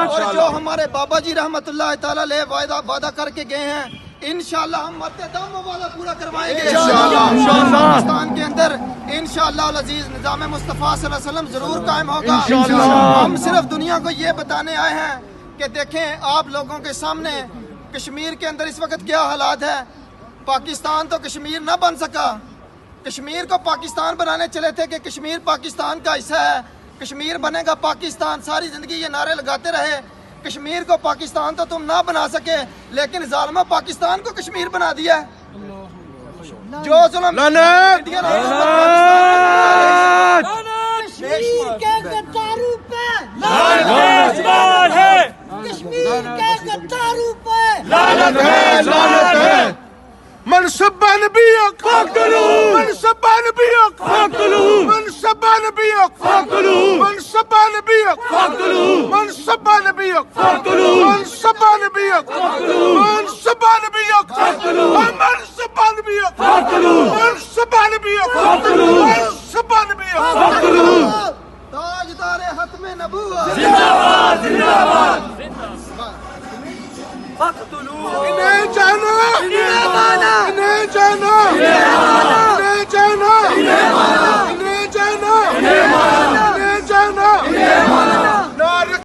اور جو ہمارے بابا جی رحمت اللہ تعالیٰ علیہ وعدہ کر کے گئے ہیں انشاءاللہ ہم مرتے دم وہ وعدہ پورا کروائیں گے پاکستان کے اندر انشاءاللہ العزیز نظام مصطفیٰ صلی اللہ علیہ وسلم ضرور قائم ہوگا. ہم صرف دنیا کو یہ بتانے آئے ہیں کہ دیکھیں آپ لوگوں کے سامنے کشمیر کے اندر اس وقت کیا حالات ہے. پاکستان تو کشمیر نہ بن سکا. کشمیر کو پاکستان بنانے چلے تھے کہ کشمیر پاکستان کا حصہ ہے, کشمیر بنے گا پاکستان. ساری زندگی یہ نعرے لگاتے رہے کشمیر کو پاکستان تو تم نہ بنا سکے, لیکن ظالمہ پاکستان کو کشمیر بنا دیا. جو ظلم کشمیر کے غداروں پہ کشمیر کے غداروں پہ منصبان بیوک منصبان بیوک منصبان بیوک منصبان بیوک منصبان بیوک منصبان بیوک منصبان بیوک منصبان بیوک منصبان بیوک منصبان بیوک تاجدار ختم نبوت انہیں جانا